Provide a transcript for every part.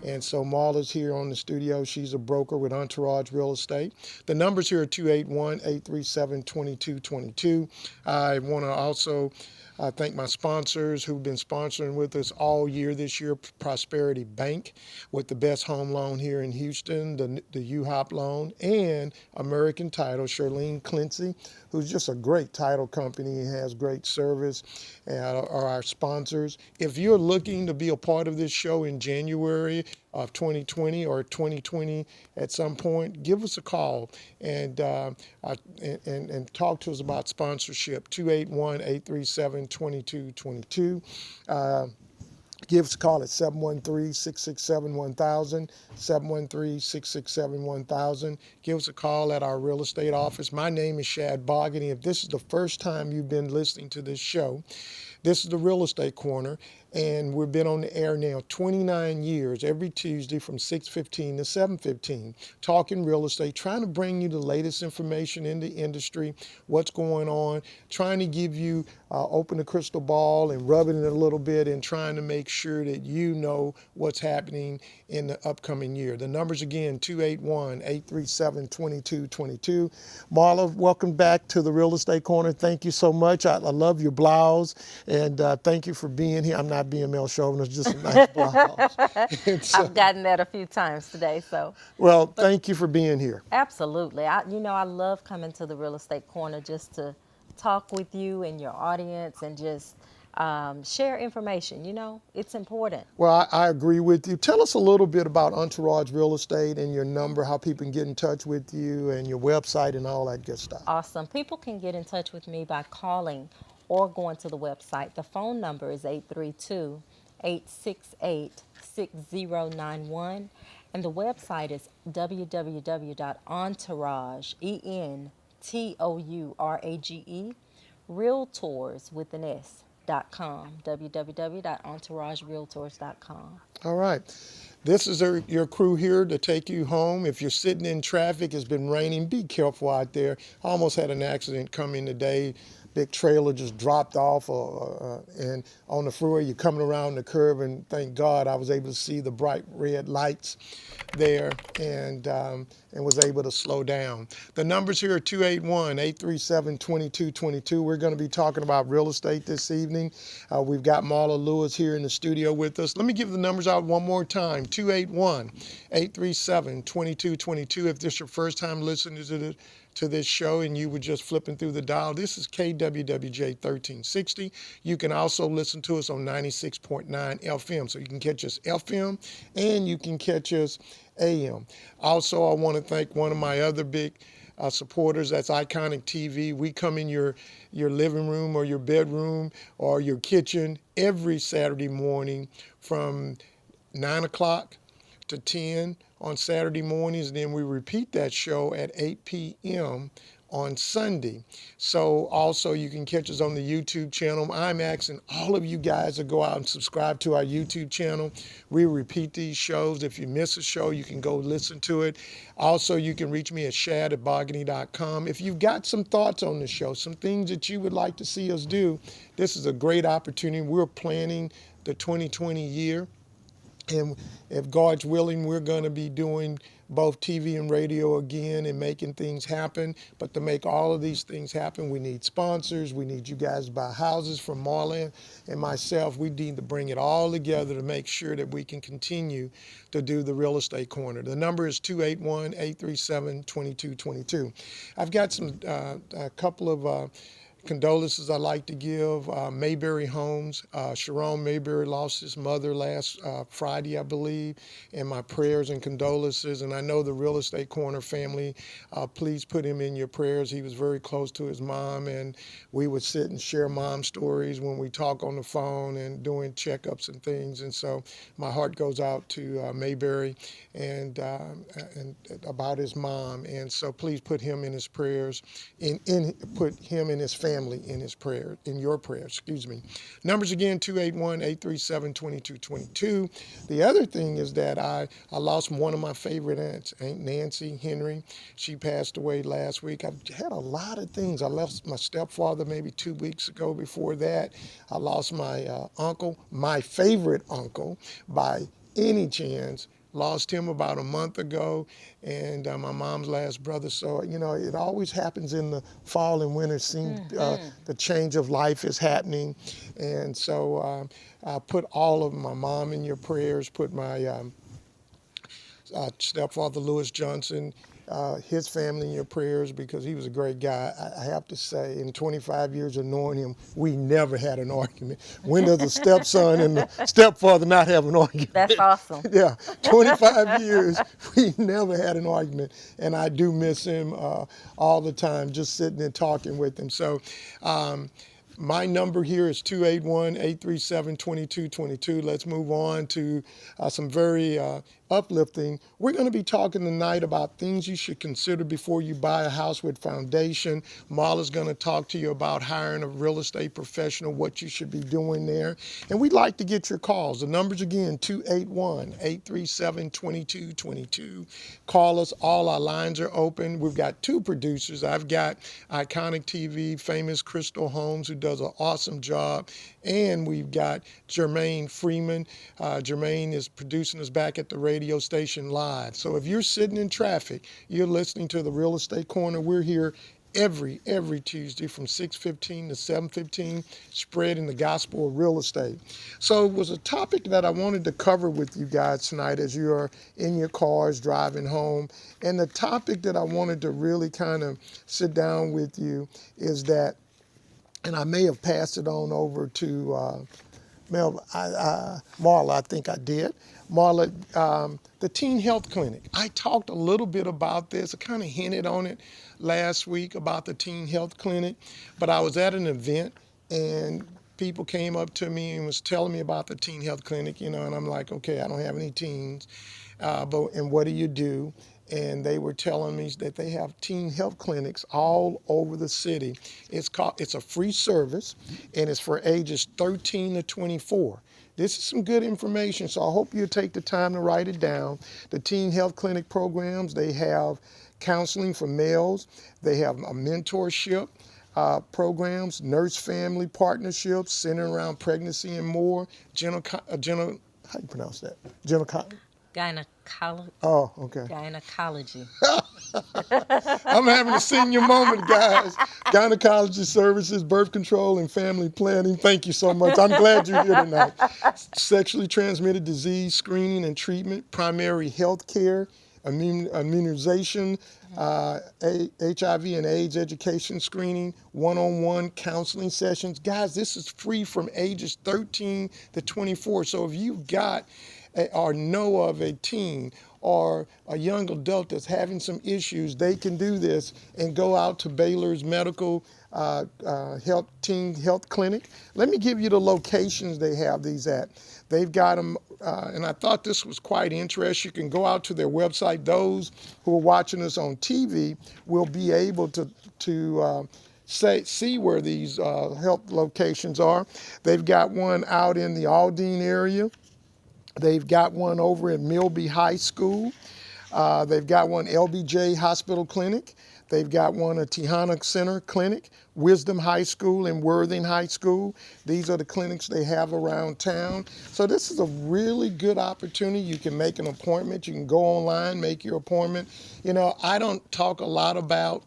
And so Marla's here on the studio. She's a broker with Entourage Real Estate. The numbers here are 281-837-2222. I want to also thank my sponsors who've been sponsoring with us all year this year. Prosperity Bank with the best home loan here in Houston, the UHOP loan, and American Title, Charlene Clancy, who's just a great title company and has great service, are our sponsors. If you're looking to be a part of this show in January of 2020 or 2020 at some point, give us a call and talk to us about sponsorship. 281-837-2222. Give us a call at 713-667-1000, 713-667-1000. Give us a call at our real estate office. My name is Shad Boggany. If this is the first time you've been listening to this show, this is the Real Estate Corner, and we've been on the air now 29 years, every Tuesday from 6:15 to 7:15, talking real estate, trying to bring you the latest information in the industry, what's going on, trying to give you, open the crystal ball and rubbing it a little bit and trying to make sure that you know what's happening in the upcoming year. The numbers again, 281-837-2222. Marla, welcome back to the Real Estate Corner. Thank you so much. I love your blouse. And thank you for being here. I'm not being male chauvinist, just a nice blouse. I've gotten that a few times today, so. Well, thank you for being here. Absolutely. I love coming to the Real Estate Corner just to talk with you and your audience and just share information. It's important. Well, I agree with you. Tell us a little bit about Entourage Real Estate and your number, how people can get in touch with you and your website and all that good stuff. Awesome. People can get in touch with me by calling or going to the website. The phone number is 832-868-6091. And the website is www.entourage, ENTOURAGE, Realtors with an S.com, www.entouragerealtors.com. All right. This is your crew here to take you home. If you're sitting in traffic, it's been raining, be careful out there. I almost had an accident coming today. Big trailer just dropped off and on the freeway. You're coming around the curve, and thank God I was able to see the bright red lights there and was able to slow down. The numbers here are 281-837-2222. We're going to be talking about real estate this evening. We've got Marla Lewis here in the studio with us. Let me give the numbers out one more time. 281-837-2222. If this is your first time listening to this show and you were just flipping through the dial, this is KWWJ 1360. You can also listen to us on 96.9 FM. So you can catch us FM and you can catch us AM. Also, I want to thank one of my other big supporters, that's Iconic TV. We come in your living room or your bedroom or your kitchen every Saturday morning from 9 o'clock to 10 on Saturday mornings, and then we repeat that show at 8 p.m. on Sunday. So also you can catch us on the YouTube channel. I'm asking all of you guys to go out and subscribe to our YouTube channel. We repeat these shows. If you miss a show, you can go listen to it. Also, you can reach me at shad@boggany.com. If you've got some thoughts on the show, some things that you would like to see us do, this is a great opportunity. We're planning the 2020 year. And if God's willing, we're going to be doing both TV and radio again and making things happen. But to make all of these things happen, we need sponsors. We need you guys to buy houses from Marla and myself. We need to bring it all together to make sure that we can continue to do the Real Estate Corner. The number is 281-837-2222. I've got a couple of condolences I'd like to give. Mayberry Homes. Sharon Mayberry lost his mother last Friday, I believe, and my prayers and condolences. And I know the Real Estate Corner family, please put him in your prayers. He was very close to his mom, and we would sit and share mom stories when we talk on the phone and doing checkups and things. And so my heart goes out to Mayberry and about his mom. And so please put him in his prayers, put him and his family in his prayer, in your prayer, excuse me. Numbers again, 281-837-2222. The other thing is that I lost one of my favorite aunts, Aunt Nancy Henry. She passed away last week. I've had a lot of things. I lost my stepfather maybe 2 weeks ago. Before that, I lost my uncle, my favorite uncle, by any chance. Lost him about a month ago, and my mom's last brother. So, it always happens in the fall and winter. The change of life is happening. And so I put all of my mom in your prayers, put my stepfather Lewis Johnson, his family in your prayers, because he was a great guy. I have to say, in 25 years of knowing him, we never had an argument. When does the stepson and the stepfather not have an argument? That's awesome. Yeah, 25 years, we never had an argument, and I do miss him all the time, just sitting and talking with him. So my number here is 281-837-2222. Let's move on to some very uplifting. We're going to be talking tonight about things you should consider before you buy a house with foundation. Marla's going to talk to you about hiring a real estate professional, what you should be doing there. And we'd like to get your calls. The numbers again, 281-837-2222. Call us. All our lines are open. We've got two producers. I've got Iconic TV, famous Crystal Holmes, who does an awesome job. And we've got Jermaine Freeman. Jermaine is producing us back at the radio station live. So if you're sitting in traffic, you're listening to the Real Estate Corner. We're here every Tuesday from 6:15 to 7:15, spreading the gospel of real estate. So it was a topic that I wanted to cover with you guys tonight as you are in your cars driving home. And the topic that I wanted to really kind of sit down with you is that, and I may have passed it on over to Marla, I think I did. Marla, the Teen Health Clinic. I talked a little bit about this. I kind of hinted on it last week about the Teen Health Clinic, but I was at an event and people came up to me and was telling me about the Teen Health Clinic, and I'm like, okay, I don't have any teens, and what do you do? And they were telling me that they have teen health clinics all over the city. It's a free service, and it's for ages 13 to 24. This is some good information, so I hope you take the time to write it down. The teen health clinic programs, they have counseling for males, they have a mentorship programs, nurse-family partnerships centered around pregnancy and more. How do you pronounce that? Gynecology. Oh, okay. Gynecology. I'm having a senior moment, guys. Gynecology services, birth control, and family planning. Thank you so much. I'm glad you're here tonight. Sexually transmitted disease screening and treatment, primary health care, immunization, HIV and AIDS education screening, one-on-one counseling sessions. Guys, this is free from ages 13 to 24. So if you've got or know of a teen or a young adult that's having some issues, they can do this and go out to Baylor's Medical Teen Health Clinic. Let me give you the locations they have these at. They've got them, and I thought this was quite interesting. You can go out to their website. Those who are watching us on TV will be able to see where these health locations are. They've got one out in the Aldine area. They've got one over at Milby High School. They've got one LBJ Hospital Clinic. They've got one at Tihana Center Clinic, Wisdom High School, and Worthing High School. These are the clinics they have around town. So this is a really good opportunity. You can make an appointment. You can go online, make your appointment. I don't talk a lot about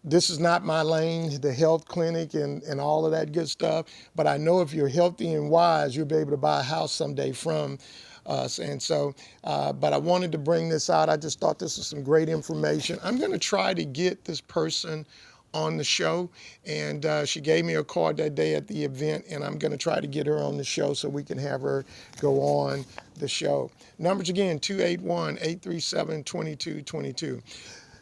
this is not my lane, the health clinic and all of that good stuff. But I know if you're healthy and wise, you'll be able to buy a house someday from us. And so, but I wanted to bring this out. I just thought this was some great information. I'm going to try to get this person on the show. And she gave me a card that day at the event, and I'm going to try to get her on the show so we can have her go on the show. Numbers again, 281-837-2222.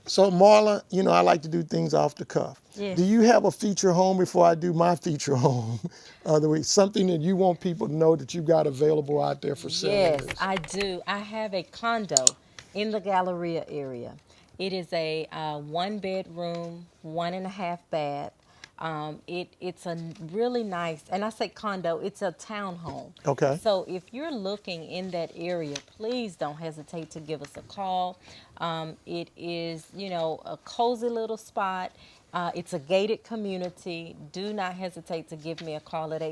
So, Marla, I like to do things off the cuff. Yes. Do you have a feature home before I do my feature home? Something that you want people to know that you've got available out there for sale? Yes, I do. I have a condo in the Galleria area. It is a one-bedroom, 1.5 bath. It's a really nice, and I say condo, it's a townhome. Okay. So if you're looking in that area, please don't hesitate to give us a call. It is, a cozy little spot. It's a gated community. Do not hesitate to give me a call at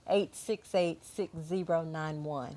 832-868-6091.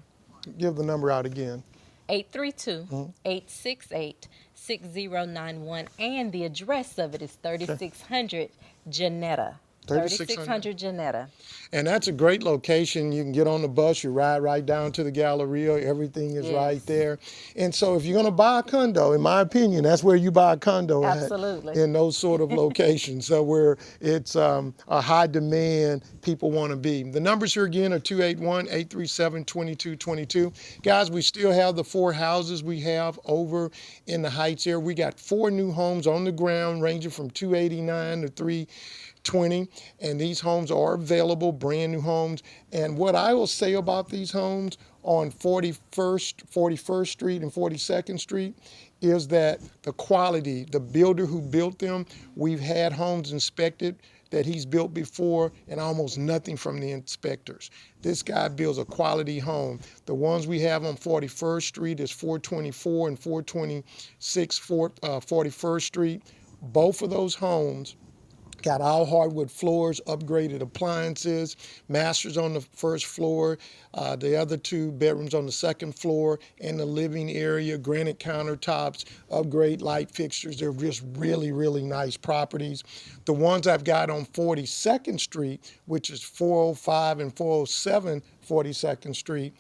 Give the number out again. 832-868-6091, and the address of it is Okay. 3600 Janetta. 3600 Janetta. And that's a great location. You can get on the bus, you ride right down to the Galleria. Everything is right Yes. there. And so if you're going to buy a condo, in my opinion, that's where you buy a condo at, Absolutely. in those sort of locations. So where it's a high demand, people want to be. The numbers here again are 281-837-2222. Guys, we still have the 4 houses we have over in the Heights area. We got 4 new homes on the ground ranging from 289 to 320, and these homes are available, brand new homes. And what I will say about these homes on 41st Street and 42nd Street is that the quality, the builder who built them, we've had homes inspected that he's built before and almost nothing from the inspectors. This guy builds a quality home. The ones we have on 41st Street is 424 and 426 41st Street. Both of those homes got all hardwood floors, upgraded appliances, masters on the first floor, the other 2 bedrooms on the second floor, and the living area, granite countertops, upgrade light fixtures. They're just really, really nice properties. The ones I've got on 42nd Street, which is 405 and 407 42nd Street,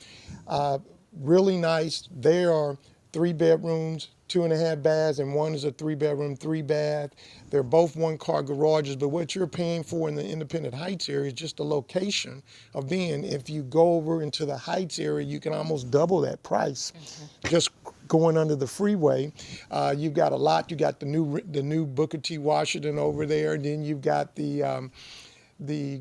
really nice. They are 3 bedrooms, 2.5 baths, and one is a 3-bedroom, 3-bath. They're both 1-car garages, but what you're paying for in the Independent Heights area is just the location of being. If you go over into the Heights area, you can almost double that price just going under the freeway. You've got a lot. You got the new Booker T. Washington over there, and then you've got the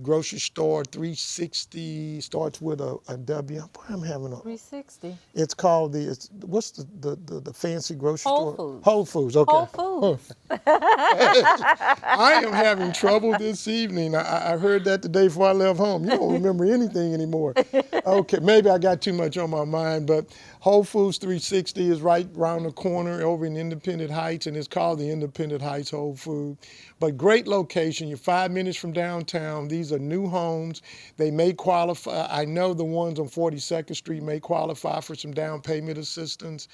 grocery store 360, starts with a W. I'm having a 360. It's called what's the fancy grocery Whole store? Foods. Whole Foods. Okay. Whole Foods. I am having trouble this evening. I heard that the day before I left home. You don't remember anything anymore. Okay, maybe I got too much on my mind, but Whole Foods 360 is right around the corner over in Independent Heights, and it's called the Independent Heights Whole Food. But great location. You're 5 minutes from downtown. These are new homes. They may qualify. I know the ones on 42nd Street may qualify for some down payment assistance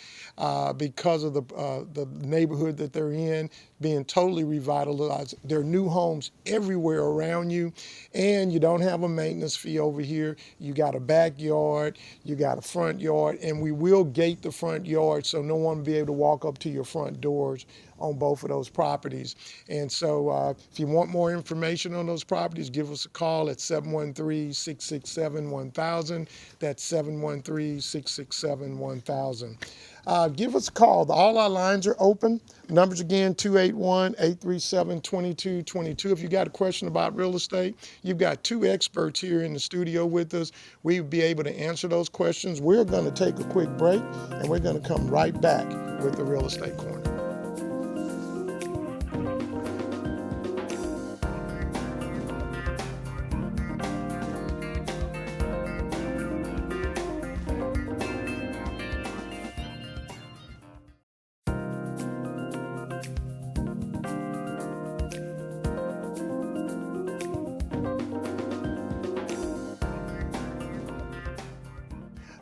because of the neighborhood that they're in being totally revitalized. There are new homes everywhere around you, and you don't have a maintenance fee over here. You got a backyard, you got a front yard, and we will gate the front yard so no one will be able to walk up to your front doors on both of those properties. And so if you want more information on those properties, give us a call at 713-667-1000. That's 713-667-1000. Give us a call. All our lines are open. Numbers again, 281-837-2222. If you got a question about real estate, you've got 2 experts here in the studio with us. We'll be able to answer those questions. We're going to take a quick break, and we're going to come right back with the Real Estate Corner.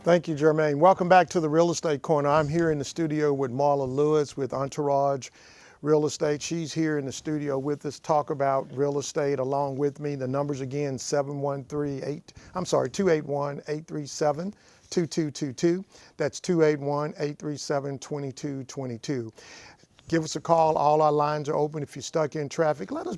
Thank you, Jermaine. Welcome back to the Real Estate Corner. I'm here in the studio with Marla Lewis with Entourage Real Estate. She's here in the studio with us, talk about real estate along with me. The numbers again, 281-837-2222. That's 281-837-2222. Give us a call. All our lines are open. If you're stuck in traffic, let us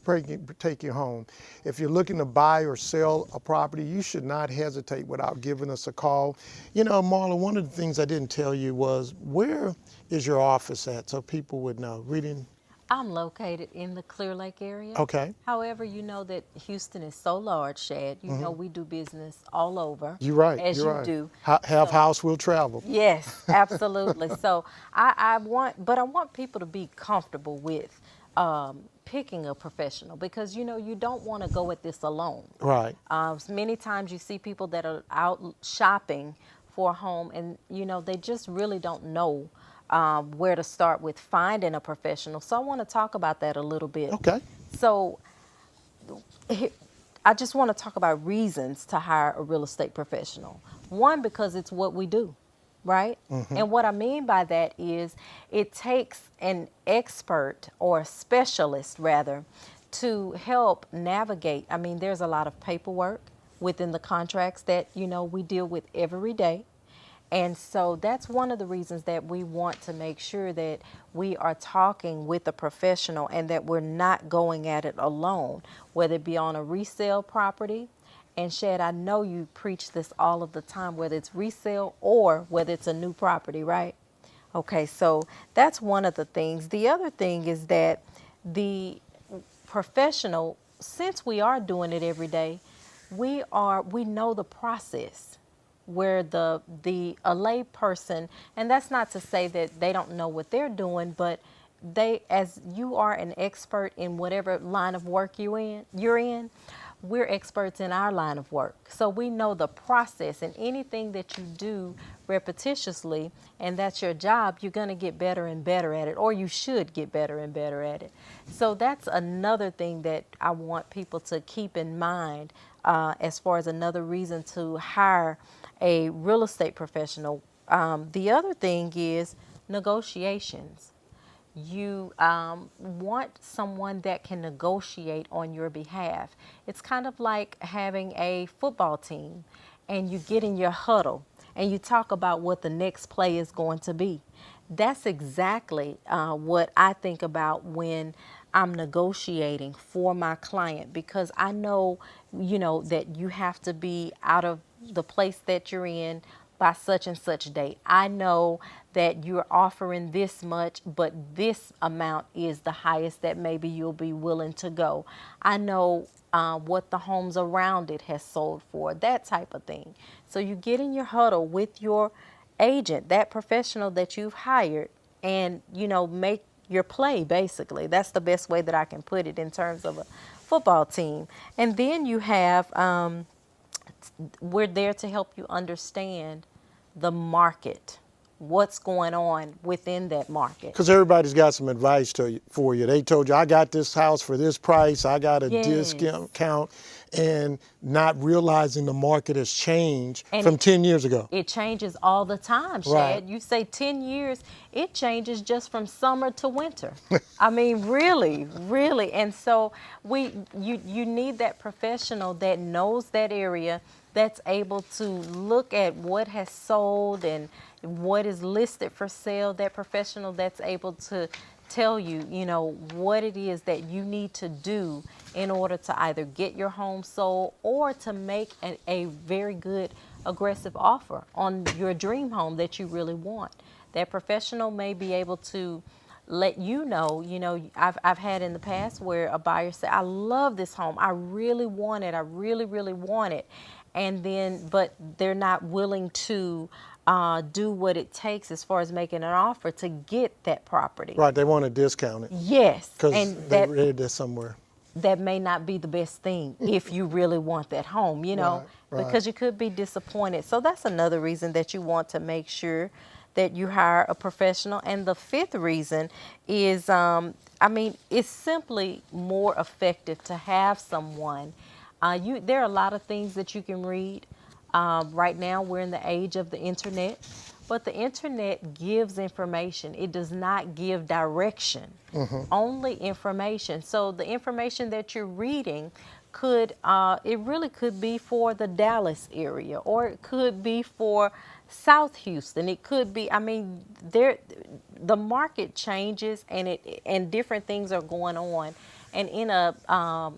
take you home. If you're looking to buy or sell a property, you should not hesitate without giving us a call. You know, Marla, one of the things I didn't tell you was, where is your office at so people would know? Reading. I'm located in the Clear Lake area. Okay. However, you know that Houston is so large, Shad. You know we do business all over. You're right. As you're you right. do. Have house will travel. Yes, absolutely. So I want people to be comfortable with picking a professional, because you know you don't want to go at this alone. Right. Many times you see people that are out shopping for a home, and you know they just really don't know where to start with finding a professional. So I want to talk about that a little bit. Okay. So I just want to talk about reasons to hire a real estate professional. One, because it's what we do. right? And what I mean by that is it takes an expert or specialist rather to help navigate. I mean, there's a lot of paperwork within the contracts that, we deal with every day. And so that's one of the reasons that we want to make sure that we are talking with a professional and that we're not going at it alone, whether it be on a resale property. And Shad, I know you preach this all of the time, whether it's resale or whether it's a new property, right? Okay, so that's one of the things. The other thing is that the professional, since we are doing it every day, we know the process where a lay person, and that's not to say that they don't know what they're doing, but they, as you are an expert in whatever line of work you're in, we're experts in our line of work. So we know the process, and anything that you do repetitiously, and that's your job, you're going to get better and better at it, or you should get better and better at it. So that's another thing that I want people to keep in mind, as far as another reason to hire a real estate professional. The other thing is negotiations. You want someone that can negotiate on your behalf. It's kind of like having a football team and you get in your huddle and you talk about what the next play is going to be. That's exactly what I think about when I'm negotiating for my client, because I know, that you have to be out of the place that you're in by such and such date. I know that you're offering this much, but this amount is the highest that maybe you'll be willing to go. I know what the homes around it has sold for, that type of thing. So you get in your huddle with your agent, that professional that you've hired, and, make your play, basically. That's the best way that I can put it in terms of a football team. And then you have, we're there to help you understand the market, what's going on within that market. Because everybody's got some advice for you. They told you, I got this house for this price, I got a Yes. discount, and not realizing the market has changed And from 10 years ago. It changes all the time, Shad. Right. You say 10 years, it changes just from summer to winter. I mean, really, really. And so you need that professional that knows that area, that's able to look at what has sold and what is listed for sale, that professional that's able to tell you, what it is that you need to do in order to either get your home sold or to make a very good aggressive offer on your dream home that you really want. That professional may be able to let you know, I've had in the past where a buyer said, I love this home. I really want it. I really, really want it. And then, but they're not willing to do what it takes as far as making an offer to get that property. Right, they want to discount it. Yes. Because And they read this somewhere. that may not be the best thing if you really want that home, Right. because you could be disappointed. So that's another reason that you want to make sure that you hire a professional. And the fifth reason is, it's simply more effective to have someone. There are a lot of things that you can read. Right now, we're in the age of the internet. But the internet gives information. It does not give direction, only information. So the information that you're reading it really could be for the Dallas area, or it could be for South Houston. It could be, the market changes and different things are going on. And in a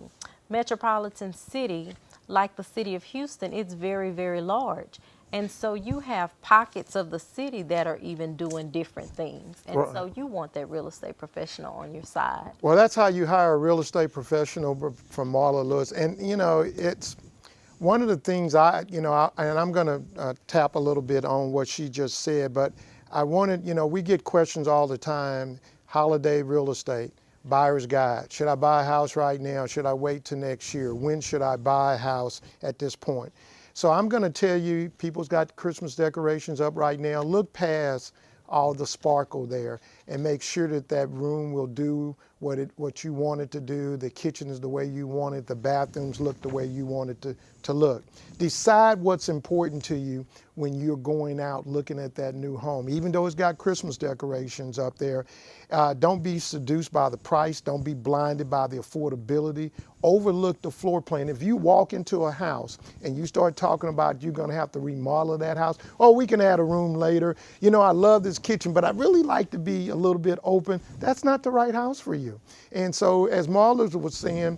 metropolitan city like the city of Houston, it's very, very large. And so you have pockets of the city that are even doing different things. And Right. so you want that real estate professional on your side. Well, that's how you hire a real estate professional from Marla Lewis. And, it's one of the things and I'm going to tap a little bit on what she just said, but I wanted, we get questions all the time, holiday real estate, buyer's guide. Should I buy a house right now? Should I wait till next year? When should I buy a house at this point? So I'm going to tell you, people's got Christmas decorations up right now. Look past all the sparkle there. and make sure that that room will do what you want it to do. The kitchen is the way you want it. The bathrooms look the way you want it to look. Decide what's important to you when you're going out looking at that new home. Even though it's got Christmas decorations up there, don't be seduced by the price. Don't be blinded by the affordability. Overlook the floor plan. If you walk into a house and you start talking about you're going to have to remodel that house, oh, we can add a room later. You know, I love this kitchen, but I really like to be a little bit open. That's not the right house for you. And so, as Marla was saying,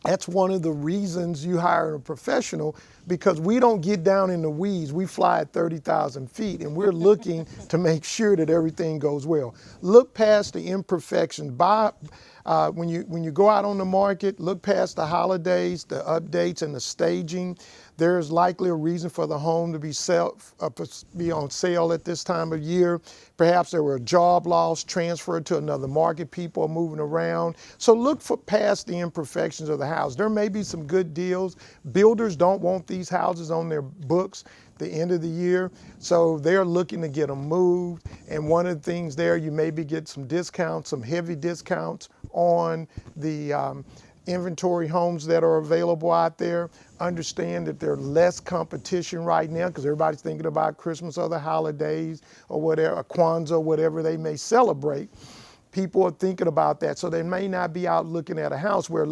that's one of the reasons you hire a professional, because we don't get down in the weeds. We fly at 30,000 feet, and we're looking to make sure that everything goes well. Look past the imperfections. When you go out on the market, look past the holidays, the updates, and the staging. There's likely a reason for the home to be on sale at this time of year. Perhaps there were a job loss, transferred to another market, people are moving around. So look past the imperfections of the house. There may be some good deals. Builders don't want these houses on their books the end of the year, so they're looking to get them moved. And one of the things there, you maybe get some discounts, some heavy discounts on the inventory homes that are available out there. Understand that there's less competition right now because everybody's thinking about Christmas or the holidays or whatever, Kwanzaa, whatever they may celebrate. People are thinking about that, so they may not be out looking at a house where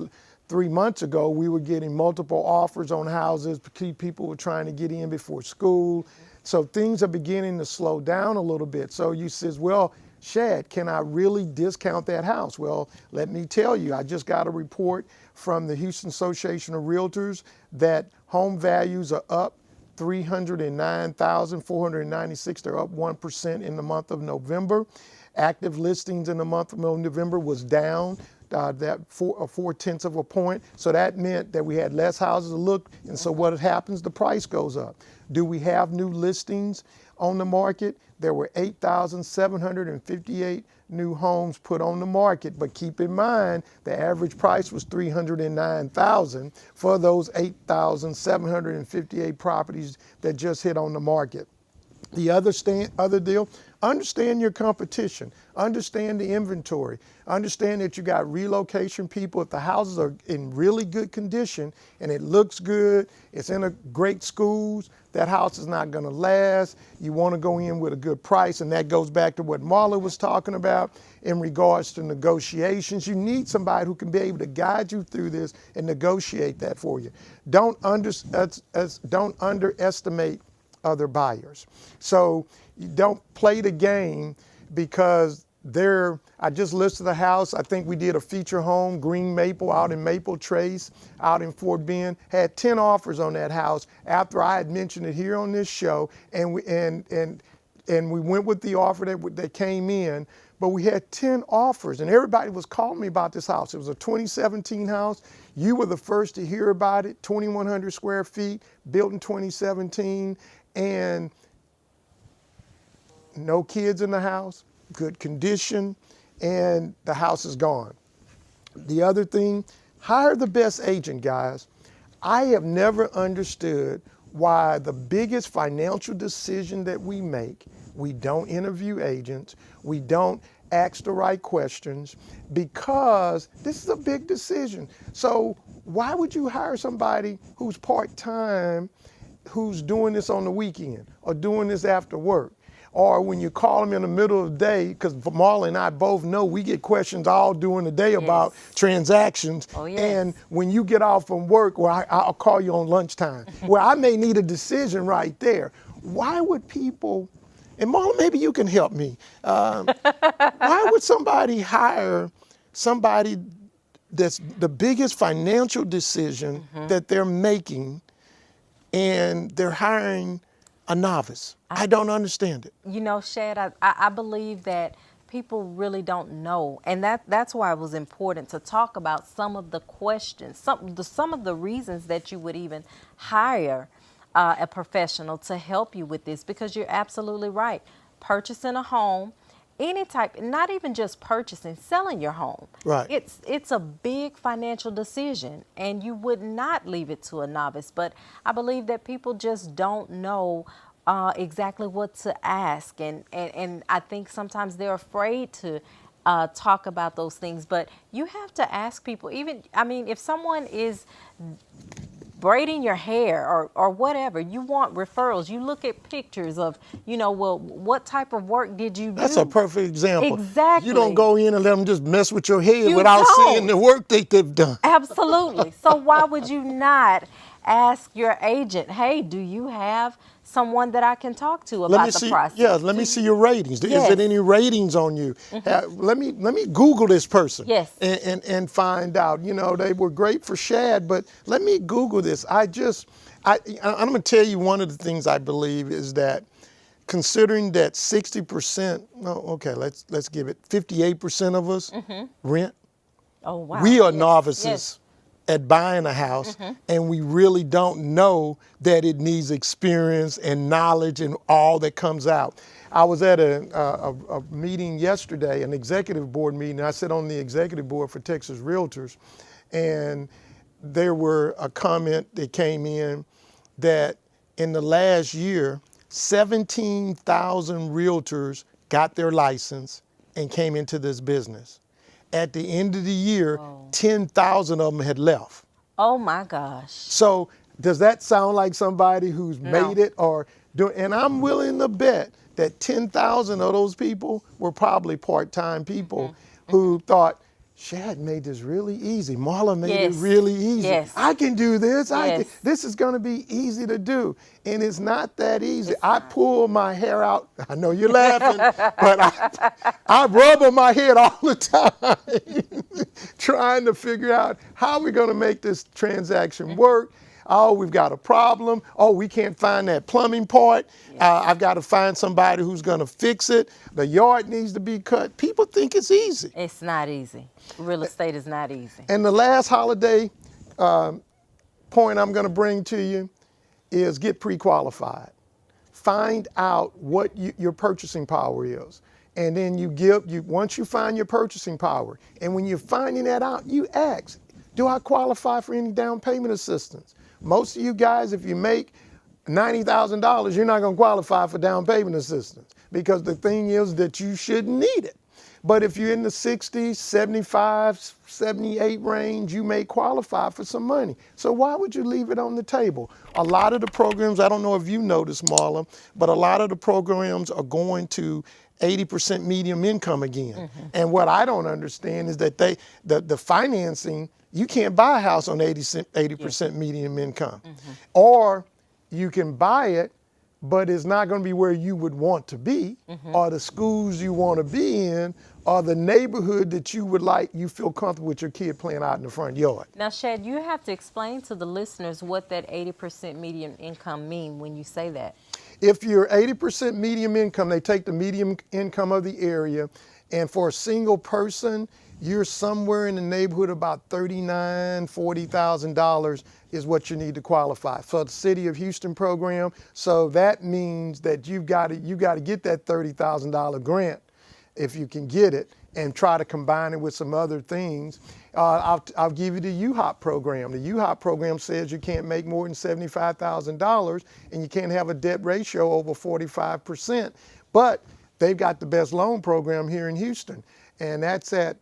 3 months ago we were getting multiple offers on houses. People were trying to get in before school. So things are beginning to slow down a little bit. So you says, well, Shad, can I really discount that house? Well, let me tell you, I just got a report from the Houston Association of Realtors that home values are up 309,496. They're up 1% in the month of November. Active listings in the month of November was down that 4/10 of a point. So that meant that we had less houses to look. And so what happens? The price goes up. Do we have new listings on the market? There were 8,758 new homes put on the market, but keep in mind the average price was $309,000 for those 8,758 properties that just hit on the market. The other deal, understand your competition, understand the inventory, understand that you got relocation people. If the houses are in really good condition and it looks good, it's in a great schools, that house is not going to last. You want to go in with a good price, and that goes back to what Marla was talking about in regards to negotiations. You need somebody who can be able to guide you through this and negotiate that for you. Don't underestimate other buyers. So you don't play the game because I just listed the house. I think we did a feature home, Green Maple, out in Maple Trace, out in Fort Bend. Had 10 offers on that house after I had mentioned it here on this show, and we went with the offer that came in. But we had 10 offers, and everybody was calling me about this house. It was a 2017 house. You were the first to hear about it. 2,100 square feet, built in 2017, and no kids in the house, good condition, and the house is gone. The other thing, hire the best agent, guys. I have never understood why the biggest financial decision that we make, we don't interview agents, we don't ask the right questions, because this is a big decision. So why would you hire somebody who's part-time, who's doing this on the weekend or doing this after work? Or when you call them in the middle of the day, because Marla and I both know we get questions all during the day about transactions. Oh, yes. And when you get off from work, well, I'll call you on lunchtime, where I may need a decision right there. Why would people, and Marla, maybe you can help me. Why would somebody hire somebody that's the biggest financial decision that they're making, and they're hiring a novice? I don't understand it. You know, Shad, I believe that people really don't know, and that's why it was important to talk about some of the questions, some of the reasons that you would even hire a professional to help you with this, because you're absolutely right. Purchasing a home, any type, not even just purchasing, selling your home. Right. It's a big financial decision, and you would not leave it to a novice. But I believe that people just don't know exactly what to ask, and I think sometimes they're afraid to talk about those things. But you have to ask people. Even, I mean, if someone is braiding your hair or whatever, you want referrals. You look at pictures of, well, what type of work did you That's a do? perfect example. You don't Exactly. go in and let them just mess with your head You without seeing don't. the work they've done. Absolutely. So why would you not ask your agent, hey, do you have someone that I can talk to Let me about the see. Yeah, process? let me see your ratings. Is Yes. it any ratings on you? Let me Google this person. Yes. And find out. They were great for Shad, but let me Google this. I'm going to tell you one of the things I believe is that, considering that 60%, no, okay, let's give it 58% of us rent. Oh, wow. We are Yes. Yes. novices at buying a house, and we really don't know that it needs experience and knowledge and all that comes out. I was at a meeting yesterday, an executive board meeting. I sit on the executive board for Texas Realtors, and there were a comment that came in that in the last year, 17,000 realtors got their license and came into this business. At the end of the year, Whoa. 10,000 of them had left. Oh, my gosh. So does that sound like somebody who's No. made it or doing? And I'm willing to bet that 10,000 of those people were probably part-time people who thought, Shad made this really easy. Marla made it Yes. really easy. Yes. I can do this. Yes. This is going to be easy to do. And it's not that easy. It's I not. pull my hair out. I know you're laughing, but I rub on my head all the time trying to figure out how we're going to make this transaction work. Oh, we've got a problem. Oh, we can't find that plumbing part. I've got to find somebody who's going to fix it. The yard needs to be cut. People think it's easy. It's not easy. Real estate is not easy. And the last holiday point I'm going to bring to you is get pre-qualified. Find out what your purchasing power is. And then once you find your purchasing power, and when you're finding that out, you ask, do I qualify for any down payment assistance? Most of you guys, if you make $90,000, you're not going to qualify for down payment assistance, because the thing is that you shouldn't need it. But if you're in the 60s, 75, 78 range, you may qualify for some money. So why would you leave it on the table? A lot of the programs, I don't know if you noticed, Marla, but a lot of the programs are going to 80% medium income again. And what I don't understand is that the financing, you can't buy a house on 80% medium income. Or you can buy it, but it's not going to be where you would want to be, or the schools you want to be in, or the neighborhood that you feel comfortable with your kid playing out in the front yard. Now, Shad, you have to explain to the listeners what that 80% median income mean when you say that. If you're 80% medium income, they take the medium income of the area, and for a single person, you're somewhere in the neighborhood about $39,000, $40,000 is what you need to qualify for the City of Houston program. So that means that you got to get that $30,000 grant if you can get it, and try to combine it with some other things. I'll give you the UHOP program. The UHOP program says you can't make more than $75,000 and you can't have a debt ratio over 45%. But they've got the best loan program here in Houston, and that's at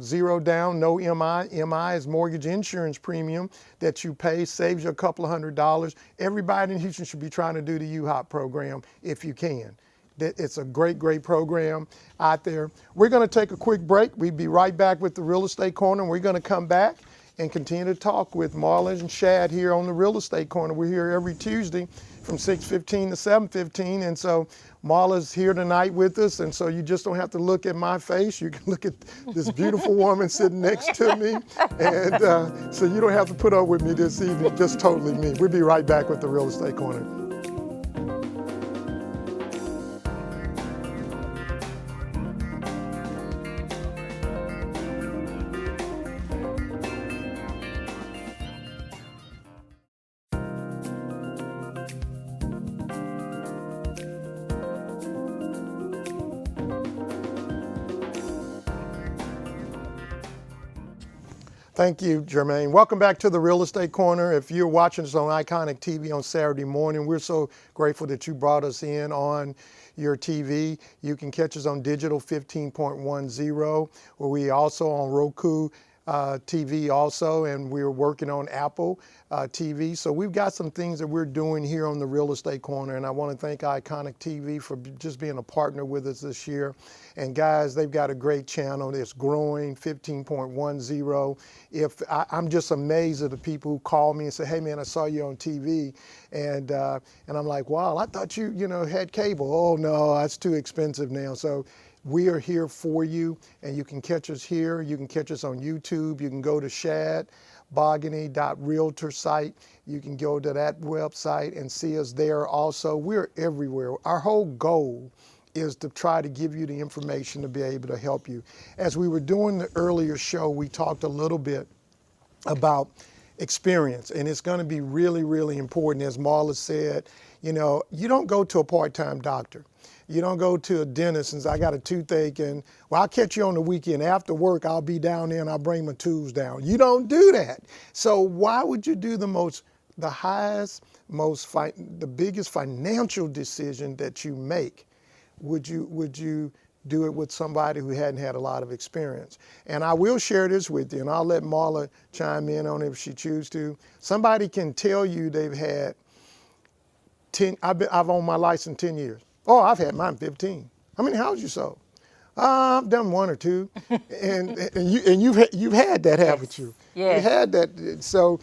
zero down, no MI. MI is mortgage insurance premium that you pay, saves you a couple of $100. Everybody in Houston should be trying to do the UHOP program if you can. It's a great, great program out there. We're going to take a quick break. We'll be right back with the Real Estate Corner. We're going to come back and continue to talk with Marla and Shad here on the Real Estate Corner. We're here every Tuesday from 6:15 to 7:15. And so Marla's here tonight with us. And so you just don't have to look at my face. You can look at this beautiful woman sitting next to me. And so you don't have to put up with me this evening, just totally me. We'll be right back with the Real Estate Corner. Thank you, Jermaine. Welcome back to the Real Estate Corner. If you're watching us on Iconic TV on Saturday morning, we're so grateful that you brought us in on your TV. You can catch us on Digital 15.10, where we also on Roku TV also, and we're working on Apple TV. So we've got some things that we're doing here on the Real Estate Corner, and I want to thank Iconic TV for just being a partner with us this year. And guys, they've got a great channel that's growing, 15.10. I'm just amazed at the people who call me and say, "Hey man, I saw you on TV," and I'm like, "Wow, I thought you had cable." "Oh no, that's too expensive now." So we are here for you, and you can catch us here. You can catch us on YouTube. You can go to shadbogany.realtor site. You can go to that website and see us there also. We're everywhere. Our whole goal is to try to give you the information to be able to help you. As we were doing the earlier show, we talked a little bit about experience, and it's going to be really, really important. As Marla said, you don't go to a part-time doctor. You don't go to a dentist and say, "I got a toothache, and well, I'll catch you on the weekend. After work, I'll be down there and I'll bring my tools down." You don't do that. So why would you do the biggest financial decision that you make? Would you do it with somebody who hadn't had a lot of experience? And I will share this with you, and I'll let Marla chime in on it if she chooses to. Somebody can tell you they've had 10, I've owned my license 10 years. "Oh, I've had mine 15. How many houses you sold?" "I've done one or two." and you've had that, haven't you? Yes. You had that. So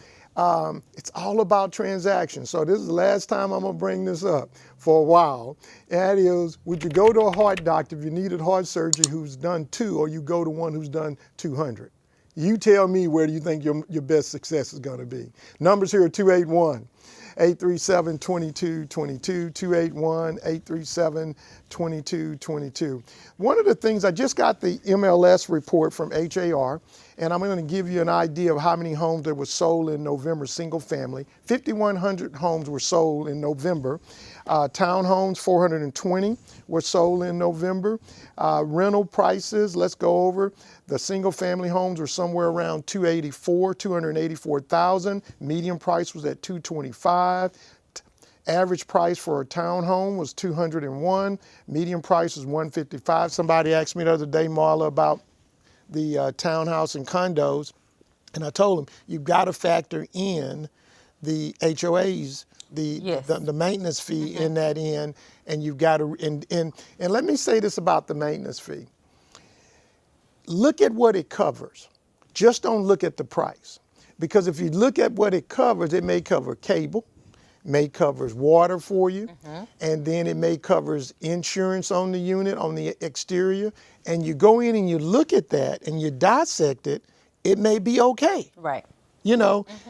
it's all about transactions. So this is the last time I'm gonna bring this up for a while. That is, would you go to a heart doctor if you needed heart surgery who's done 2, or you go to one who's done 200? You tell me, where do you think your best success is gonna be? Numbers here are 281-837-2222, 281-837-2222. One of the things, I just got the MLS report from HAR, and I'm going to give you an idea of how many homes that were sold in November, single family. 5,100 homes were sold in November. Townhomes, 420 were sold in November. Rental prices, let's go over. The single family homes were somewhere around 284,000. Median price was at 225. Average price for a townhome was 201. Median price was 155. Somebody asked me the other day, Marla, about the townhouse and condos, and I told them, you've got to factor in the HOAs, the maintenance fee in that end, and you've got to, and let me say this about the maintenance fee. Look at what it covers. Just don't look at the price. Because if you look at what it covers, it may cover cable, may covers water for you, and then it may covers insurance on the unit, on the exterior, and you go in and you look at that and you dissect it, it may be okay. Right.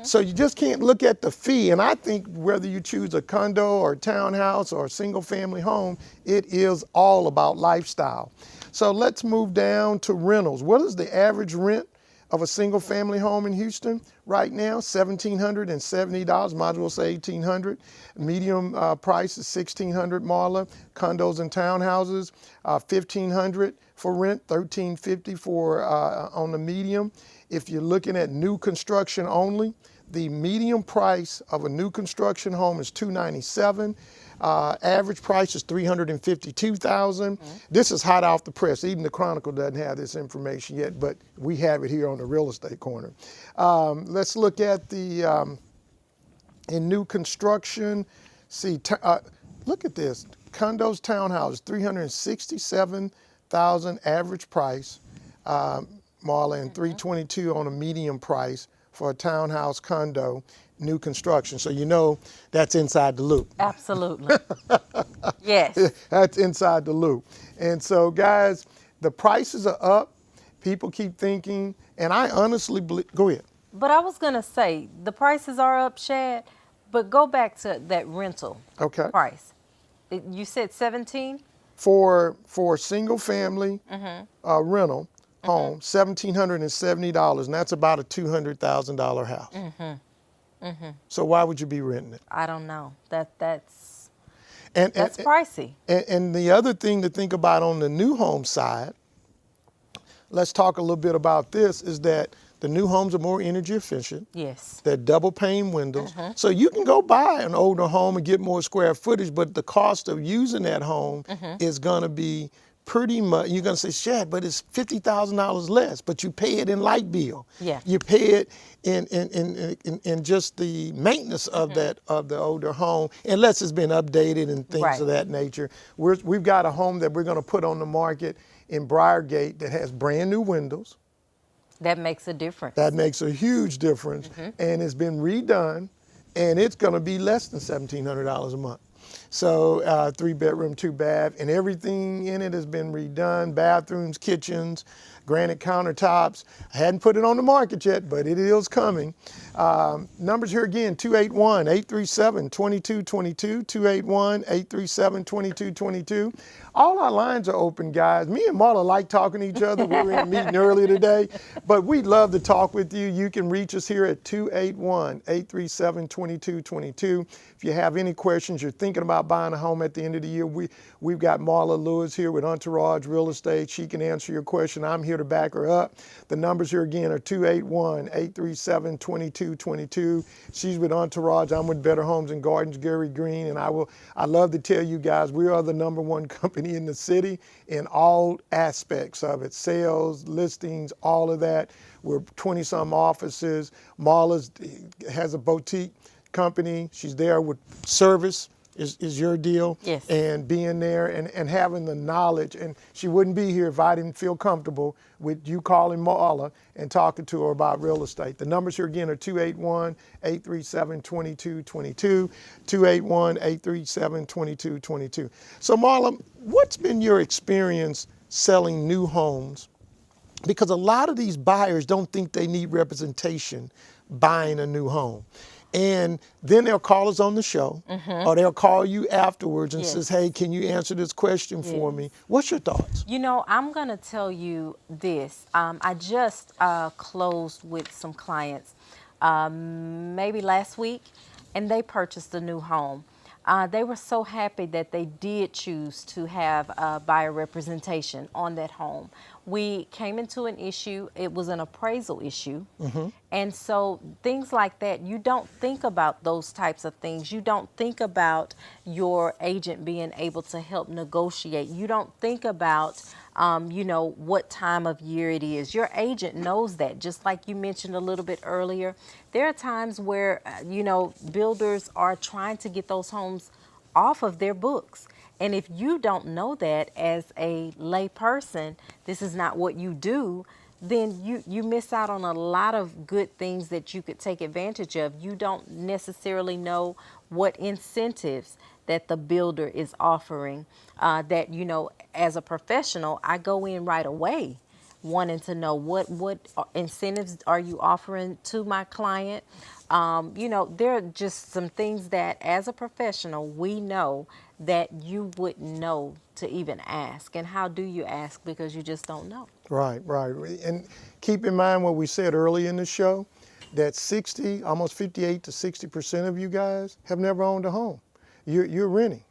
So you just can't look at the fee. And I think whether you choose a condo or a townhouse or a single family home, it is all about lifestyle. So let's move down to rentals. What is the average rent of a single family home in Houston right now? $1,770, might as well say $1,800. Medium price is $1,600, Marla. Condos and townhouses, $1,500 for rent, $1,350 for on the medium. If you're looking at new construction only, the median price of a new construction home is $297. Average price is $352,000. This is hot off the press. Even the Chronicle doesn't have this information yet, but we have it here on the Real Estate Corner. Let's look at the in new construction. See, look at this. Condos, townhouses, $367,000 average price, Marla, and $322 on a median price for a townhouse condo, new construction. So that's inside the loop. Absolutely. Yes. That's inside the loop. And so, guys, the prices are up. People keep thinking, and I honestly believe, go ahead. But I was going to say, the prices are up, Shad, but go back to that rental price. You said 17? For single family rental home, $1,770, and that's about a $200,000 house. So why would you be renting it? I don't know. That's And pricey. And the other thing to think about on the new home side, let's talk a little bit about this, is that The new homes are more energy efficient. Yes. They're double pane windows. So you can go buy an older home and get more square footage, but the cost of using that home is going to be pretty much, you're going to say, Shad, but it's $50,000 less, but you pay it in light bill. Yeah. You pay it in just the maintenance of that, of the older home, unless it's been updated and things Right. of that nature. We've got a home that we're going to put on the market in Briargate that has brand new windows. That makes a difference. That makes a huge difference, and it's been redone, and it's going to be less than $1,700 a month. So 3-bedroom, 2-bath, and everything in it has been redone, bathrooms, kitchens, granite countertops. I hadn't put it on the market yet, but it is coming. Numbers here again, 281-837-2222, 281-837-2222. All our lines are open, guys. Me and Marla like talking to each other. We were in a meeting earlier today, but we'd love to talk with you. You can reach us here at 281-837-2222. If you have any questions, you're thinking about buying a home at the end of the year, we've got Marla Lewis here with Entourage Real Estate. She can answer your question. I'm here to back her up. The numbers here again are 281-837-2222. She's with Entourage. I'm with Better Homes and Gardens, Gary Green, and I love to tell you guys, we are the #1 company in the city in all aspects of it, sales, listings, all of that. We're 20-some offices. Marla has a boutique company. She's there with service is your deal. Yes. And being there and having the knowledge. And she wouldn't be here if I didn't feel comfortable with you calling Marla and talking to her about real estate. The numbers here again are 281-837-2222, 281-837-2222. So Marla, what's been your experience selling new homes? Because a lot of these buyers don't think they need representation buying a new home. And then they'll call us on the show, or they'll call you afterwards and says, hey, can you answer this question for me? What's your thoughts? You know, I'm going to tell you this. I just closed with some clients maybe last week, and they purchased a new home. They were so happy that they did choose to have buyer representation on that home. We came into an issue. It was an appraisal issue. And so things like that, you don't think about those types of things. You don't think about your agent being able to help negotiate. You don't think about, you know, what time of year it is. Your agent knows that, just like you mentioned a little bit earlier. There are times where, you know, builders are trying to get those homes off of their books. And if you don't know that as a lay person, this is not what you do, then you miss out on a lot of good things that you could take advantage of. You don't necessarily know what incentives that the builder is offering, that, you know, as a professional, I go in right away wanting to know what incentives are you offering to my client. You know, there are just some things that as a professional, we know that you wouldn't know to even ask. And how do you ask? Because you just don't know. Right. And keep in mind what we said early in the show, that 60, almost 58 to 60% of you guys have never owned a home. You're renting.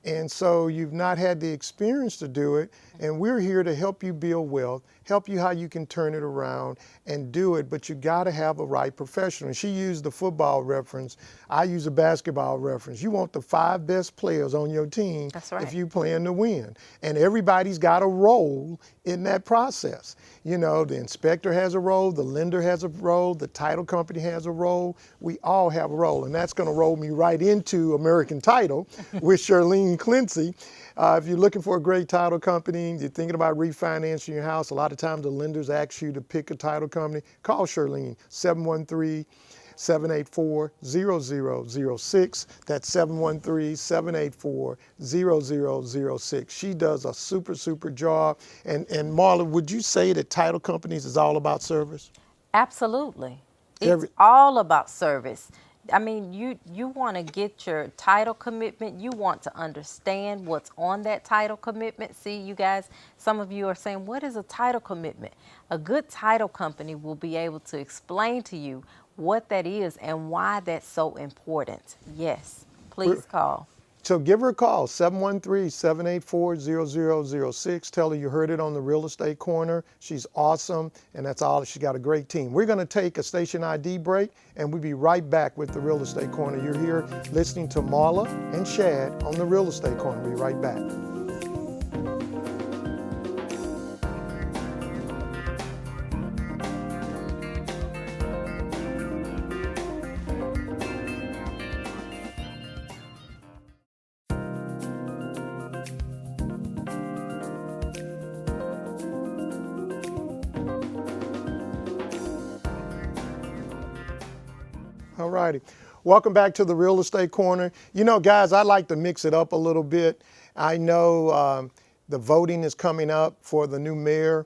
And so you've not had the experience to do it, and we're here to help you build wealth, help you how you can turn it around and do it, but you got to have a right professional. And she used the football reference. I use a basketball reference. You want the 5 best players on your team. That's right. If you plan to win. And everybody's got a role in that process. You know, the inspector has a role, the lender has a role, the title company has a role. We all have a role, and that's going to roll me right into American Title with Charlene Clancy. If you're looking for a great title company, you're thinking about refinancing your house, a lot of times the lenders ask you to pick a title company. Call Charlene, 713-784-0006. That's 713-784-0006. She does a super job. And Marla, would you say that title companies is all about service? Absolutely. It's all about service. I mean, you want to get your title commitment. You want to understand what's on that title commitment. See, you guys, some of you are saying, what is a title commitment? A good title company will be able to explain to you what that is and why that's so important. Yes, please call. So give her a call, 713-784-0006. Tell her you heard it on the Real Estate Corner. She's awesome, and that's all. She's got a great team. We're going to take a station ID break, and we'll be right back with the Real Estate Corner. You're here listening to Marla and Shad on the Real Estate Corner. We'll be right back. All righty. Welcome back to the Real Estate Corner. You know, guys, I like to mix it up a little bit. I know the voting is coming up for the new mayor.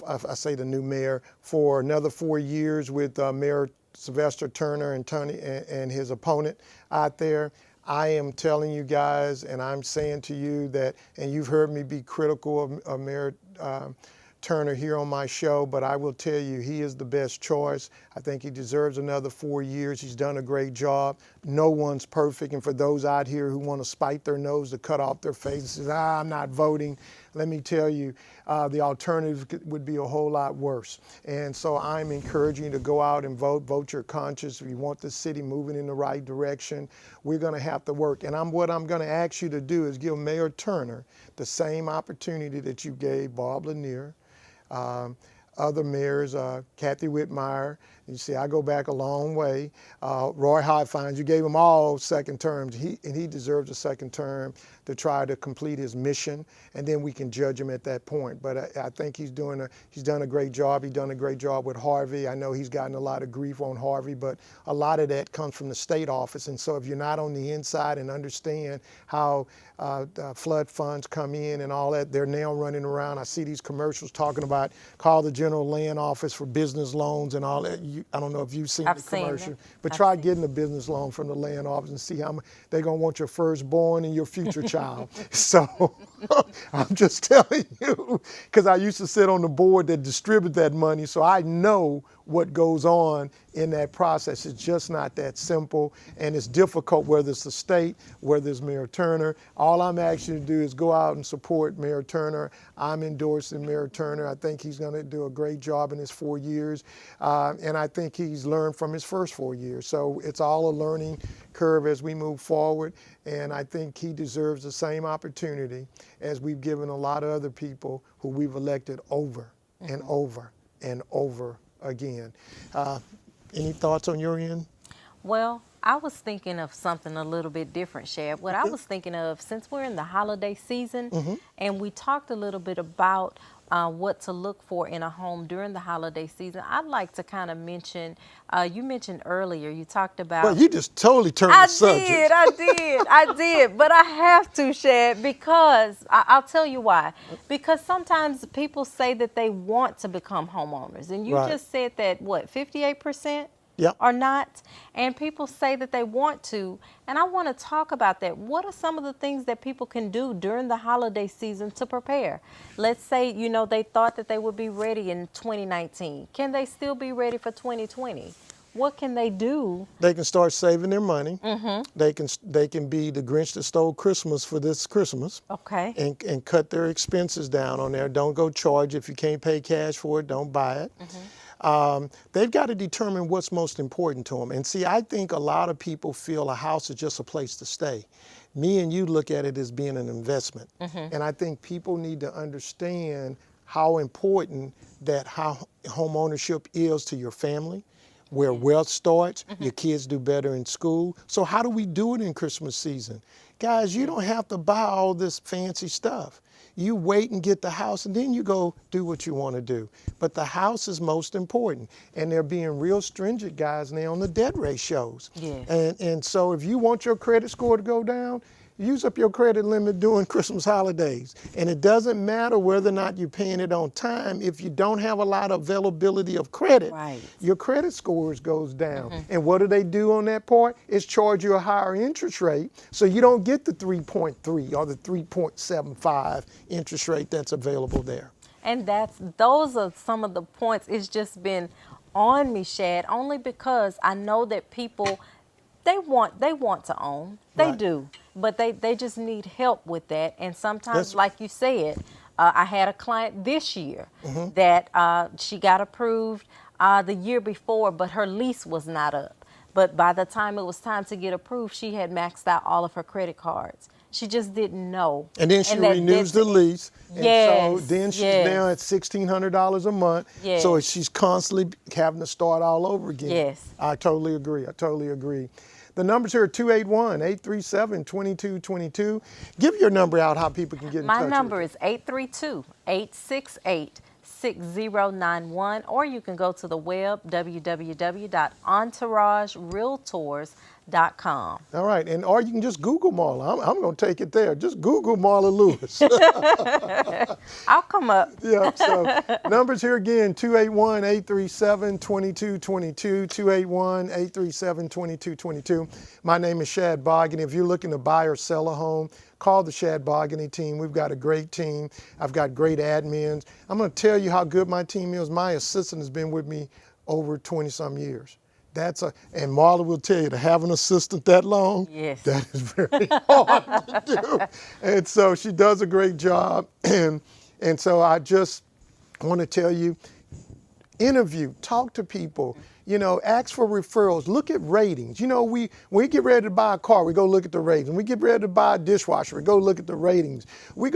I say the new mayor for another 4 years with Mayor Sylvester Turner and his opponent out there. I am telling you guys, and I'm saying to you that, and you've heard me be critical of Mayor Turner here on my show, but I will tell you he is the best choice. I think he deserves another 4 years. He's done a great job. No one's perfect, and for those out here who want to spite their nose to cut off their face and says, I'm not voting, let me tell you, the alternative would be a whole lot worse. And so I'm encouraging you to go out and vote your conscience. If you want the city moving in the right direction, we're going to have to work. And what I'm going to ask you to do is give Mayor Turner the same opportunity that you gave Bob Lanier, other mayors, Kathy Whitmire. You see, I go back a long way. Roy Hodgins, you gave him all second terms. He deserves a second term to try to complete his mission, and then we can judge him at that point. But I think he's done a great job. He's done a great job with Harvey. I know he's gotten a lot of grief on Harvey, but a lot of that comes from the state office. And so if you're not on the inside and understand how flood funds come in and all that, they're now running around. I see these commercials talking about call the general land office for business loans and all that. I don't know if you've seen the commercial, but try getting a business loan from the land office and see how much they're going to want your firstborn and your future child. So I'm just telling you, because I used to sit on the board that distribute that money, so I know what goes on in that process. It's just not that simple, and it's difficult, whether it's the state, whether it's Mayor Turner. All I'm asking you to do is go out and support Mayor Turner. I'm endorsing Mayor Turner. I think he's going to do a great job in his 4 years, and I think he's learned from his first 4 years. So it's all a learning curve as we move forward, and I think he deserves the same opportunity as we've given a lot of other people who we've elected over and over and over again. Any thoughts on your end? Well, I was thinking of something a little bit different, Shad. What I was thinking of, since we're in the holiday season, and we talked a little bit about what to look for in a home during the holiday season, I'd like to kind of mention, you mentioned earlier, you talked about... Well, you just totally turned the subject. I did. But I have to, Shad, because I'll tell you why. Because sometimes people say that they want to become homeowners. And you just said that, what, 58%? Yep. Or not, and people say that they want to, and I want to talk about that. What are some of the things that people can do during the holiday season to prepare? Let's say, you know, they thought that they would be ready in 2019. Can they still be ready for 2020? What can they do? They can start saving their money. They can be the Grinch that stole Christmas for this Christmas. Okay. And cut their expenses down on there. Don't go charge. If you can't pay cash for it, don't buy it. They've got to determine what's most important to them. And see, I think a lot of people feel a house is just a place to stay. Me and you look at it as being an investment. And I think people need to understand how important that home ownership is to your family, where wealth starts, your kids do better in school. So how do we do it in Christmas season? Guys, you don't have to buy all this fancy stuff. You wait and get the house, and then you go do what you want to do. But the house is most important. And they're being real stringent, guys, now on the debt ratios. Yeah. And so if you want your credit score to go down, use up your credit limit during Christmas holidays. And it doesn't matter whether or not you're paying it on time. If you don't have a lot of availability of credit, your credit scores goes down. And what do they do on that part? Is charge you a higher interest rate, so you don't get the 3.3 or the 3.75 interest rate that's available there. And those are some of the points. It's just been on me, Shad, only because I know that people They want to own. They Right. do, but they just need help with that. And sometimes, That's like you said, I had a client this year Mm-hmm. that she got approved the year before, but her lease was not up. But by the time it was time to get approved, she had maxed out all of her credit cards. She just didn't know. And then she And that renews the lease, and so yes, then she's now at yes, $1,600 a month. So yes, she's constantly having to start all over again. yes. I totally agree. I totally agree. The numbers here are 281-837-2222. Give your number out how people can get in My touch number with is 832-868-6091, or you can go to the web, www.entouragerealtors.com. you. All right, and or you can just Google Marla. I'm going to take it there. Just Google Marla Lewis. I'll come up. Yeah, so numbers here again, 281-837-2222, 281-837-2222. My name is Shad Boggany. If you're looking to buy or sell a home, call the Shad Boggany team. We've got a great team. I've got great admins. I'm going to tell you how good my team is. My assistant has been with me over 20-some years. And Marla will tell you, to have an assistant that long, Yes. that is very hard to do. And so she does a great job. And so I just want to tell you, interview, talk to people, ask for referrals, look at ratings. When we get ready to buy a car, we go look at the ratings. When we get ready to buy a dishwasher, we go look at the ratings. When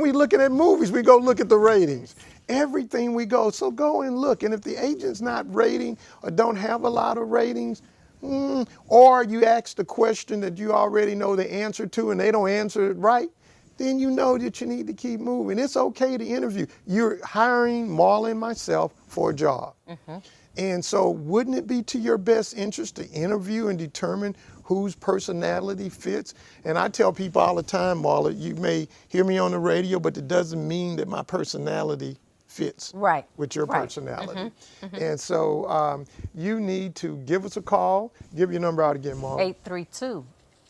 we looking at movies, we go look at the ratings. Everything we go, so go and look. And if the agent's not rating or don't have a lot of ratings, or you ask the question that you already know the answer to and they don't answer it right, then you know that you need to keep moving. It's okay to interview. You're hiring Marla and myself for a job. Mm-hmm. And so wouldn't it be to your best interest to interview and determine whose personality fits? And I tell people all the time, Marla, you may hear me on the radio, but it doesn't mean that my personality fits Right. with your Right. personality. Mm-hmm. Mm-hmm. And so you need to give us a call. Give your number out again, Marla.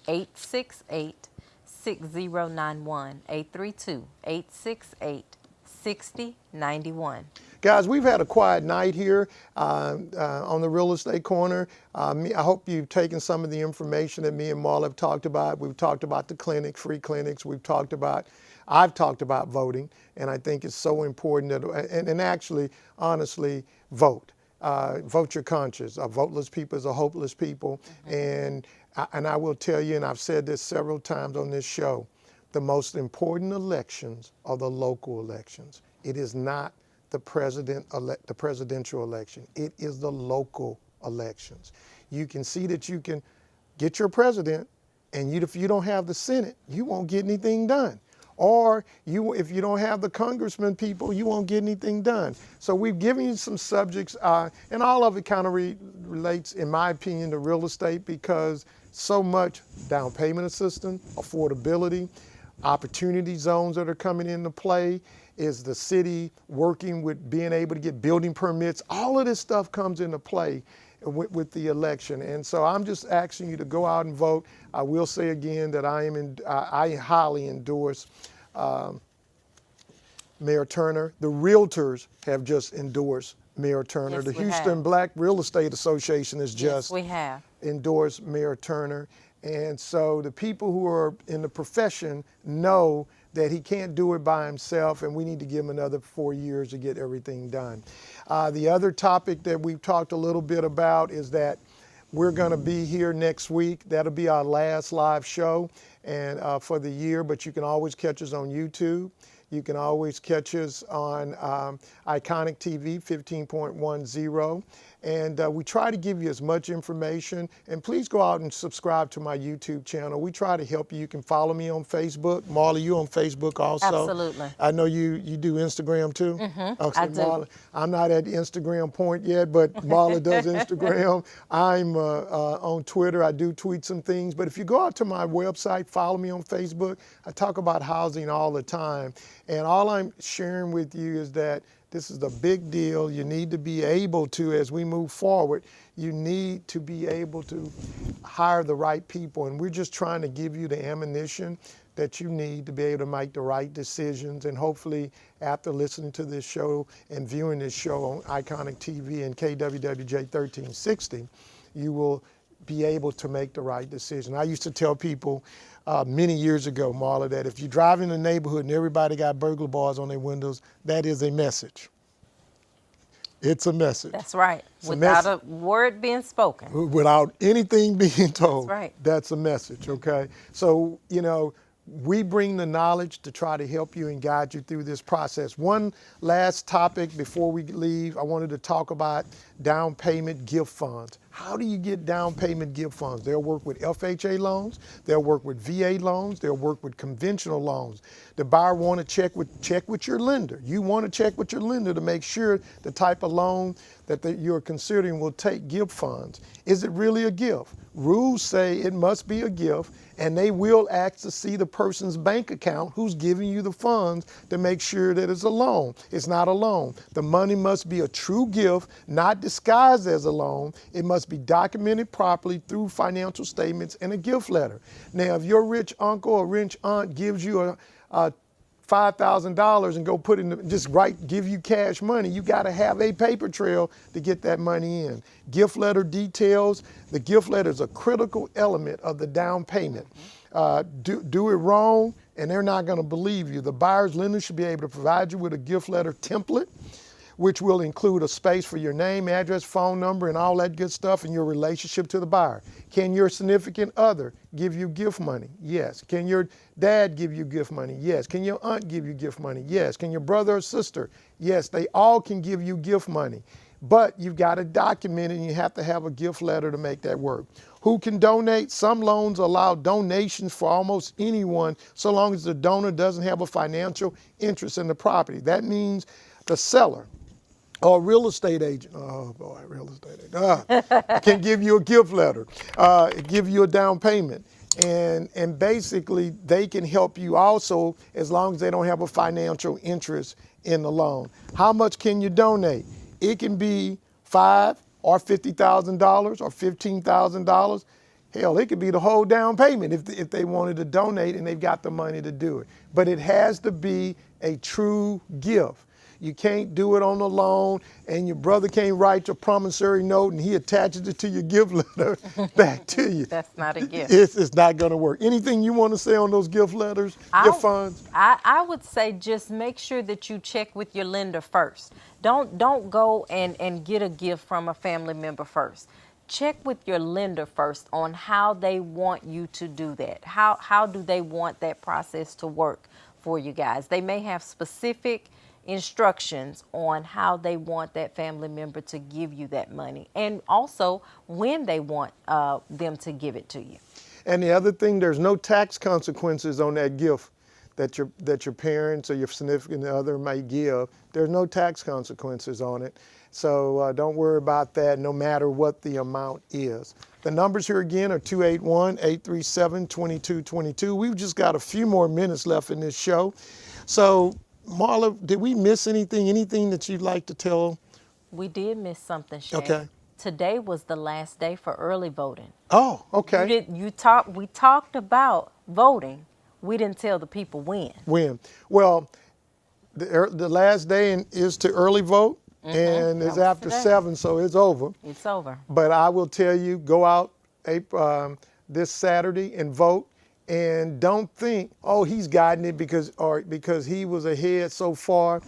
832-868-6091. 832-868-6091. Guys, we've had a quiet night here on the Real Estate Corner. I hope you've taken some of the information that me and Marla have talked about. We've talked about the clinic, free clinics. I've talked about voting, and I think it's so important that, and actually, honestly, vote. Vote your conscience. A voteless people is a hopeless people. Mm-hmm. And I will tell you, and I've said this several times on this show, the most important elections are the local elections. It is not the presidential election. It is the local elections. You can see that you can get your president, and if you don't have the Senate, you won't get anything done. Or if you don't have the congressman people, you won't get anything done. So we've given you some subjects, and all of it kind of relates, in my opinion, to real estate, because so much down payment assistance, affordability, opportunity zones that are coming into play, is the city working with being able to get building permits. All of this stuff comes into play with the election. And so I'm just asking you to go out and vote. I will say again that I highly endorse Mayor Turner. The realtors have just endorsed Mayor Turner. Yes, The we Houston have. Black Real Estate Association has Yes, just we have. endorsed Mayor Turner. And so the people who are in the profession know that he can't do it by himself, and we need to give him another 4 years to get everything done. The other topic that we've talked a little bit about is that we're going to be here next week. That'll be our last live show and for the year, but you can always catch us on YouTube. You can always catch us on Iconic TV 15.10. And we try to give you as much information. And please go out and subscribe to my YouTube channel. We try to help you. You can follow me on Facebook. Marla, you on Facebook also? Absolutely. I know you do Instagram too? Mm-hmm. Okay, I do. Marla, I'm not at the Instagram point yet, but Marla does Instagram. I'm on Twitter. I do tweet some things. But if you go out to my website, follow me on Facebook. I talk about housing all the time. And all I'm sharing with you is that this is a big deal. You need to be able to, as we move forward, you need to be able to hire the right people. And we're just trying to give you the ammunition that you need to be able to make the right decisions. And hopefully, after listening to this show and viewing this show on Iconic TV and KWWJ 1360, you will be able to make the right decision. I used to tell people many years ago, Marla, that if you drive in the neighborhood and everybody got burglar bars on their windows, that is a message. It's a message. That's right. It's Without a word being spoken. without anything being told. That's right. That's a message, okay? So, you know, we bring the knowledge to try to help you and guide you through this process. One last topic before we leave, I wanted to talk about down payment gift funds. How do you get down payment gift funds? They'll work with FHA loans, they'll work with VA loans, they'll work with conventional loans. The buyer want to check with your lender. You want to check with your lender to make sure the type of loan that you're considering will take gift funds. Is it really a gift? Rules say it must be a gift, and they will ask to see the person's bank account who's giving you the funds to make sure that it's a loan. It's not a loan. The money must be a true gift, not disguised as a loan. It must be documented properly through financial statements and a gift letter. Now, if your rich uncle or rich aunt gives you a $5,000 and go put in, give you cash money, you got to have a paper trail to get that money in. Gift letter details. The gift letter is a critical element of the down payment. Do it wrong, and they're not going to believe you. The buyer's lender should be able to provide you with a gift letter template, which will include a space for your name, address, phone number, and all that good stuff, and your relationship to the buyer. Can your significant other give you gift money? Yes. Can your dad give you gift money? Yes. Can your aunt give you gift money? Yes. Can your brother or sister? Yes. They all can give you gift money. But you've got to document it, and you have to have a gift letter to make that work. Who can donate? Some loans allow donations for almost anyone, so long as the donor doesn't have a financial interest in the property. That means the seller or real estate agent, real estate agent, can give you a gift letter, give you a down payment. And basically, they can help you also as long as they don't have a financial interest in the loan. How much can you donate? It can be $5,000 or $50,000 or $15,000. Hell, it could be the whole down payment if they wanted to donate and they've got the money to do it. But it has to be a true gift. You can't do it on a loan, and your brother can't write your promissory note and he attaches it to your gift letter back to you. That's not a gift. It's not going to work. Anything you want to say on those gift letters, gift funds? I would say just make sure that you check with your lender first. Don't go and get a gift from a family member first. Check with your lender first on how they want you to do that. How do they want that process to work for you guys? They may have specific instructions on how they want that family member to give you that money, and also when they want them to give it to you. And the other thing, there's no tax consequences on that gift that your parents or your significant other might give. There's no tax consequences on it. So don't worry about that, no matter what the amount is. The numbers here again are 281-837-2222. We've just got a few more minutes left in this show. So Marla, did we miss anything? Anything that you'd like to tell? We did miss something, Shay. Okay. Today was the last day for early voting. Oh, okay. We talked about voting. We didn't tell the people when. When? Well, the last day is to early vote, and it's after today. 7, so it's over. It's over. But I will tell you, go out this Saturday and vote. And don't think, oh, he's gotten it because he was ahead so far.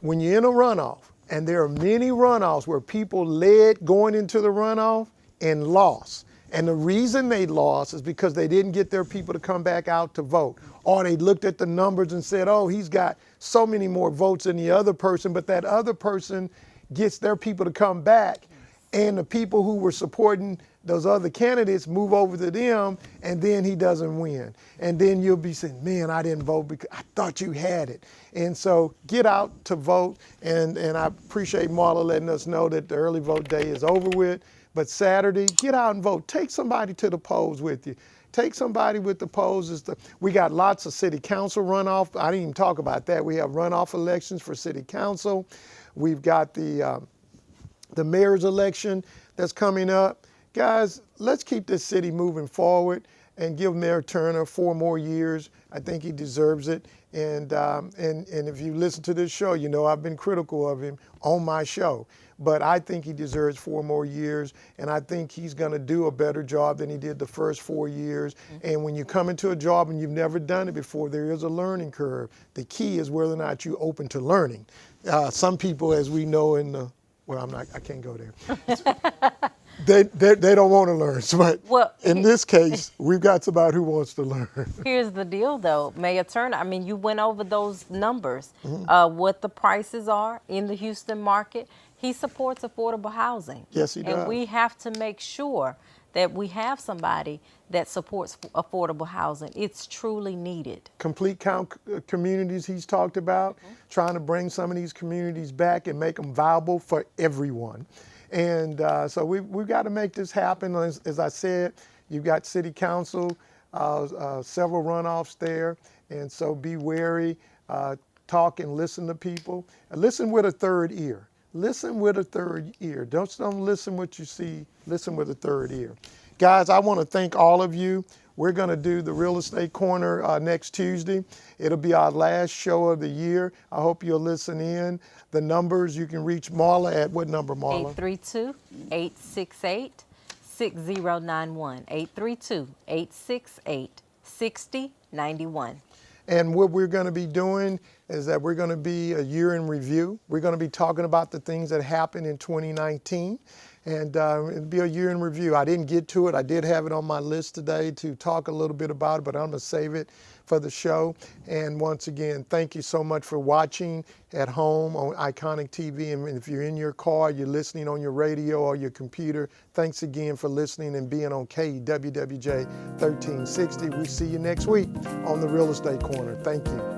When you're in a runoff, and there are many runoffs where people led going into the runoff and lost. And the reason they lost is because they didn't get their people to come back out to vote. Or they looked at the numbers and said, oh, he's got so many more votes than the other person, but that other person gets their people to come back. And the people who were supporting those other candidates move over to them, and then he doesn't win. And then you'll be saying, man, I didn't vote because I thought you had it. And so get out to vote, and I appreciate Marla letting us know that the early vote day is over with. But Saturday, get out and vote. Take somebody to the polls with you. Take somebody with the polls. We got lots of city council runoff. I didn't even talk about that. We have runoff elections for city council. We've got the mayor's election that's coming up. Guys, let's keep this city moving forward and give Mayor Turner 4 more years. I think he deserves it. And if you listen to this show, you know I've been critical of him on my show. but I think he deserves 4 more years, and I think he's going to do a better job than he did the first 4 years. And when you come into a job and you've never done it before, there is a learning curve. The key is whether or not you're open to learning. Some people, as we know I can't go there. They don't want to learn. But Well, in this case, we've got somebody who wants to learn. here's the deal, though, Mayor Turner. I mean, you went over those numbers, what the prices are in the Houston market. He supports affordable housing. Yes, he does. And we have to make sure that we have somebody that supports affordable housing. It's truly needed. Complete count communities he's talked about, trying to bring some of these communities back and make them viable for everyone. And so we've got to make this happen. As I said, you've got city council, several runoffs there, and so be wary, talk and listen to people. Listen with a third ear. Listen with a third ear. Don't listen what you see, listen with a third ear. Guys, I want to thank all of you. We're going to do the Real Estate Corner next Tuesday. It'll be our last show of the year. I hope you'll listen in. The numbers, you can reach Marla at what number, Marla? 832-868-6091. 832-868-6091. And what we're going to be doing is that we're going to be a year in review. We're going to be talking about the things that happened in 2019. And it'll be a year in review. I didn't get to it. I did have it on my list today to talk a little bit about it, but I'm going to save it for the show. And once again, thank you so much for watching at home on Iconic TV. And if you're in your car, you're listening on your radio or your computer, thanks again for listening and being on KWWJ 1360. We see you next week on the Real Estate Corner. Thank you.